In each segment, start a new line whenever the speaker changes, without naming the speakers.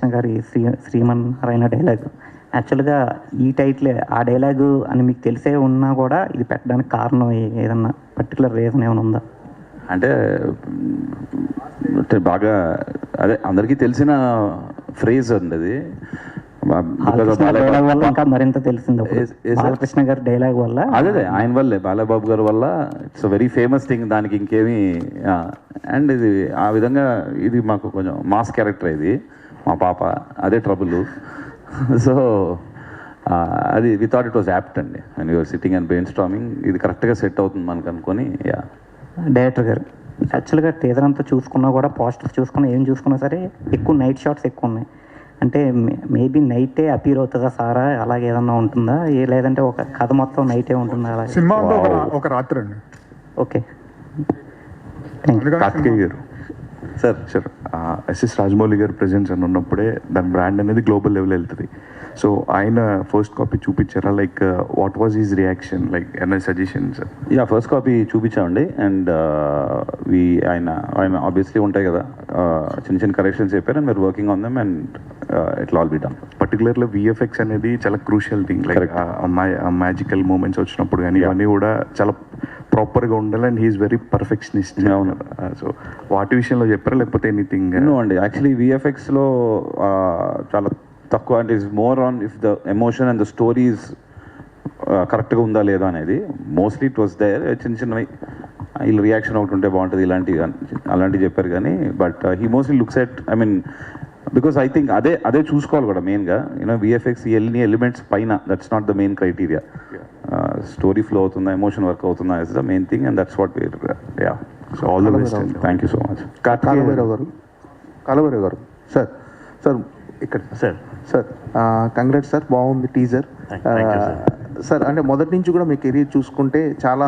బాలకృష్ణ గారి శ్రీమన్నారాయణ డైలాగ్. యాక్చువల్గా ఈ టైటిల్ ఆ డైలాగు అని మీకు తెలిసే ఉన్నా కూడా ఇది పెట్టడానికి కారణం ఏదన్నా పర్టికులర్ రీజన్ ఏమైనా ఉందా?
అంటే బాగా అదే అందరికీ తెలిసిన ఫ్రేజ్ అండి అది.
డైలాగ్ వల్ల ఇంకా మరింత తెలిసింది బాలకృష్ణ గారి డైలాగ్ వల్ల.
అదే ఆయన వల్లే, బాలబాబు గారి వల్ల. It's very famous thing. దానికి ఇంకేమీ అండ్ ఇది ఆ విధంగా ఇది మాకు కొంచెం మాస్ క్యారెక్టర్. ఇది మా పాప అదే ట్రబుల్. సో అది we thought it was apt అండి. And you're sitting and brainstorming ఇది కరెక్ట్గా సెట్ అవుతుంది మనకు అనుకొని.
డైరెక్టర్ గారు యాక్చువల్గా టీజర్ అంతా చూసుకున్నా కూడా పాజిటివ్ చూసుకున్నా ఏం చూసుకున్నా సరే ఎక్కువ నైట్ షాట్స్ ఎక్కువ ఉన్నాయి. అంటే మేబీ నైటే అపీర్ అవుతుందా సారా, అలాగే ఏదన్నా ఉంటుందా, లేదంటే ఒక కథ మొత్తం నైటే ఉంటుందా? అలా
సినిమా ఒక రాత్రి అండి.
ఓకే,
కార్తికేయ గారు సార్ ఎస్ఎస్ రాజమౌళి గారు ప్రెజెన్స్ అని ఉన్నప్పుడే దాని బ్రాండ్ అనేది గ్లోబల్ లెవెల్ వెళ్తుంది. సో ఆయన ఫస్ట్ కాపీ చూపించారా? Like what was his reaction? Like any suggestions?
First copy చూపించామండి. అండ్ ఆయన ఆబ్వియస్లీ ఉంటాయి కదా, చిన్న చిన్న కరెక్షన్స్ చెప్పారు. అండ్ మీరు working on them and it all be done.
Particularly VFX అనేది చాలా crucial thing. Like magical moments వచ్చినప్పుడు కానీ ఇవన్నీ కూడా చాలా ప్రాపర్గా ఉండాలి. And he is very perfectionist.
అవును.
సో వాటి విషయంలో చెప్పారా లేకపోతే ఎనీథింగ్?
అండి యాక్చువల్లీ విఎఫ్ఎక్స్లో చాలా తక్కువ. అంటే it's more on if the emotion and the stories కరెక్ట్గా ఉందా లేదా అనేది. Mostly it was there. చిన్న చిన్నవి వీళ్ళ రియాక్షన్ ఒకటి ఉంటే బాగుంటుంది అలాంటివి చెప్పారు. కానీ but he mostly looks at, I mean because I think అదే చూసుకోవాలి కూడా మెయిన్గా. విఎఫ్ఎక్స్ ఎన్ని ఎలిమెంట్స్ పైన, that's not the main criteria. Story flow అవుతుందా, ఎమోషన్ వర్క్ అవుతుందా is the main thing. And that's what Veer.
So all the best.
Thank you so much.
Kal Bhairav గారు sir ఇక్కడ సార్ కంగ్రాట్స్ సార్, బాగుంది teaser sir. అంటే మొదటి నుంచి కూడా మీ career చూసుకుంటే చాలా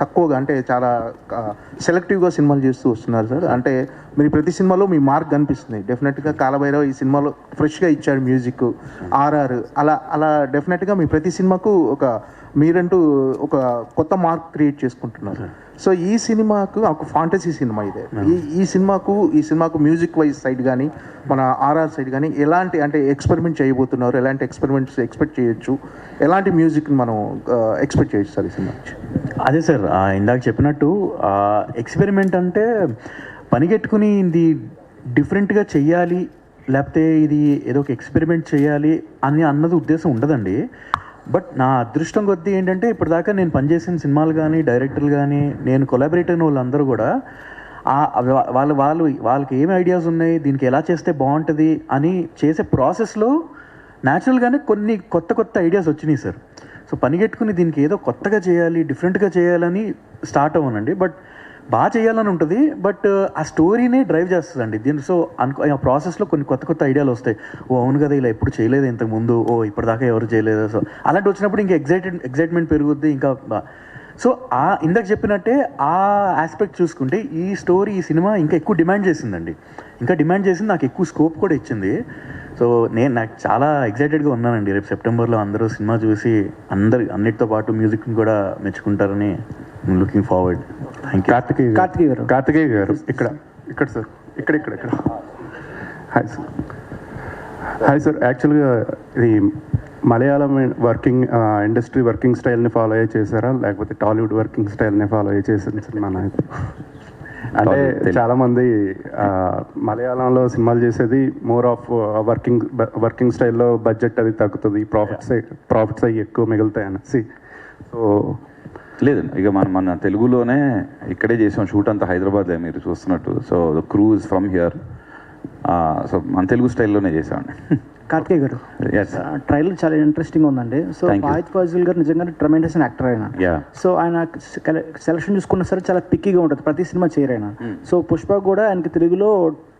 తక్కువగా, అంటే చాలా సెలెక్టివ్గా సినిమాలు చేస్తూ వస్తున్నారు సార్. అంటే మీరు ప్రతి సినిమాలో మీ మార్క్ కనిపిస్తుంది. డెఫినెట్గా కాలభైరవ్ ఈ సినిమాలో ఫ్రెష్గా ఇచ్చాడు మ్యూజిక్, ఆర్ఆర్ అలా డెఫినెట్గా మీ ప్రతి సినిమాకు మీరంటూ ఒక కొత్త మార్క్ క్రియేట్ చేసుకుంటున్నారు. సో ఈ సినిమాకు ఒక ఫాంటసీ సినిమా ఇదే. ఈ సినిమాకు మ్యూజిక్ వైజ్ సైడ్ కానీ మన ఆర్ఆర్ సైడ్ కానీ ఎలాంటి అంటే ఎక్స్పెరిమెంట్ చేయబోతున్నారు? ఎలాంటి ఎక్స్పెరిమెంట్స్ ఎక్స్పెక్ట్ చేయొచ్చు? ఎలాంటి మ్యూజిక్ని మనం ఎక్స్పెక్ట్ చేయొచ్చు సార్ ఈ సినిమా?
అదే సార్ ఇందాక చెప్పినట్టు ఎక్స్పెరిమెంట్ అంటే పనిగట్టుకుని ఇది డిఫరెంట్గా చెయ్యాలి, లేకపోతే ఇది ఏదో ఒక ఎక్స్పెరిమెంట్ చేయాలి అని అన్నది ఉద్దేశం ఉండదండి. బట్ నా అదృష్టం కొద్దీ ఏంటంటే ఇప్పటిదాకా నేను పనిచేసిన సినిమాలు కానీ డైరెక్టర్లు కానీ నేను కొలాబరేట్ అయిన వాళ్ళందరూ కూడా వాళ్ళకి ఏమి ఐడియాస్ ఉన్నాయి, దీనికి ఎలా చేస్తే బాగుంటుంది అని చేసే ప్రాసెస్లో న్యాచురల్గానే కొన్ని కొత్త ఐడియాస్ వచ్చినాయి సార్. సో పనిగట్టుకుని దీనికి ఏదో కొత్తగా చేయాలి, డిఫరెంట్గా చేయాలని స్టార్ట్ అవ్వనండి. బట్ బాగా చేయాలని ఉంటుంది. బట్ ఆ స్టోరీనే డ్రైవ్ చేస్తుందండి దీని. సో ఆ ప్రాసెస్లో కొన్ని కొత్త ఐడియాలు వస్తాయి. అవును కదా, ఇలా ఎప్పుడు చేయలేదు ఇంతకుముందు, ఇప్పటిదాకా ఎవరు చేయలేదు. సో అలాంటి వచ్చినప్పుడు ఇంకా ఎగ్జైట్మెంట్ పెరుగుద్ది ఇంకా. సో ఇందాక చెప్పినట్టే ఆ ఆస్పెక్ట్ చూసుకుంటే ఈ సినిమా ఇంకా ఎక్కువ డిమాండ్ చేసిందండి. ఇంకా డిమాండ్ చేసింది, నాకు ఎక్కువ స్కోప్ కూడా ఇచ్చింది. సో నాకు చాలా ఎగ్జైటెడ్గా ఉన్నానండి. రేపు సెప్టెంబర్లో అందరూ సినిమా చూసి అన్నిటితో పాటు మ్యూజిక్ని కూడా మెచ్చుకుంటారని looking forward. Thank you.
Karthikeya గారు ఇక్కడ సార్, ఇక్కడ హాయ్ సార్. యాక్చువల్గా ఇది మలయాళం ఇండస్ట్రీ వర్కింగ్ స్టైల్ని ఫాలో అయ్యే చేశారా లేకపోతే టాలీవుడ్ వర్కింగ్ స్టైల్ని ఫాలో అయ్యే చేశారు సినిమా? అంటే చాలామంది మలయాళంలో సినిమాలు చేసేది మోర్ ఆఫ్ వర్కింగ్ స్టైల్లో బడ్జెట్ అది తగ్గుతుంది, ప్రాఫిట్స్ అవి ఎక్కువ మిగులుతాయి అనేసి. సో
లేదండి, ఇక మన తెలుగులోనే ఇక్కడే చేసాం షూట్ అంతా, హైదరాబాద్లో మీరు చూస్తున్నట్టు. So the cruise from here. So మన తెలుగు స్టైల్లోనే చేసామండి.
కార్తికేయ గారు, ట్రైలర్ చాలా ఇంట్రెస్టింగ్ ఉందండి. సో ఫాయిద్ ఫాజిల్ గారు నిజంగానే ట్రెమెండస్ యాక్టర్ ఆయన. సో ఆయన సెలక్షన్ చూసుకున్నా సరే చాలా పిక్కీగా ఉంటుంది, ప్రతి సినిమా చేయరైనా. సో పుష్ప కూడా ఆయనకి తెలుగులో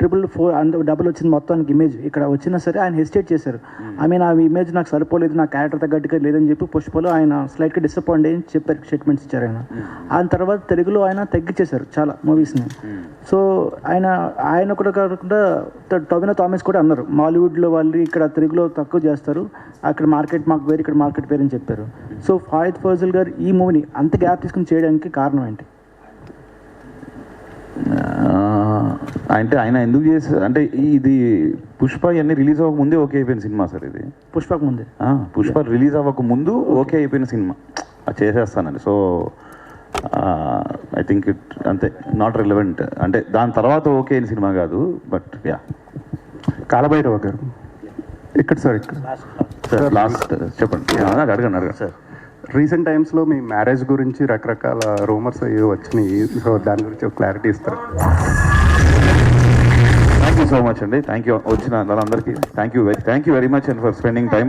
444 వచ్చింది మొత్తం ఆయనకి ఇమేజ్. ఇక్కడ వచ్చినా సరే ఆయన హెసిటేట్ చేశారు. ఐ మీన్ ఆ ఇమేజ్ నాకు సరిపోలేదు, నా క్యారెక్టర్ తగ్గట్టుగా లేదని చెప్పి పుష్పలో ఆయన స్లైట్గా డిసప్పాయింట్ అయ్యి చెప్పారు, స్టేట్మెంట్స్ ఇచ్చారు ఆయన. ఆయన తర్వాత తెలుగులో ఆయన తగ్గించేశారు చాలా మూవీస్ని. సో ఆయన కూడా కాకుండా టొవినో థామస్ కూడా అన్నారు, మాలీవుడ్లో వాళ్ళు ఇక్కడ తెలుగులో తక్కువ చేస్తారు, అక్కడ మార్కెట్ మాకు వేరు, ఇక్కడ మార్కెట్ వేరు అని చెప్పారు. సో ఫాయిద్ ఫాజిల్ గారు ఈ మూవీని అంత గ్యాప్ తీసుకుని చేయడానికి కారణం ఏంటి?
అంటే ఆయన ఎందుకు చేశారు అంటే ఇది పుష్ప ఇవన్నీ రిలీజ్ అవ్వక ముందే ఓకే అయిపోయిన సినిమా సార్ ఇది.
పుష్పకు ముందే
పుష్ప రిలీజ్ అవ్వక ముందు ఓకే అయిపోయిన సినిమా, అది చేసేస్తానండి. సో ఐ థింక్ ఇట్ అంతే, నాట్ రిలవెంట్. అంటే దాని తర్వాత ఓకే అయిన సినిమా కాదు, బట్ యా.
కాలభైరవ గారు ఇక్కడ సార్, ఇక్కడ
సార్ లాస్ట్ చెప్పండి, అడగండి సార్.
రీసెంట్ టైమ్స్లో మీ మ్యారేజ్ గురించి రకరకాల రూమర్స్ అయ్యి వచ్చినాయి, సో దాని గురించి ఒక క్లారిటీ ఇస్తారు.
థ్యాంక్ యూ సో మచ్ అండి, థ్యాంక్ యూ వచ్చిన అందరికీ thank you very much and for spending time.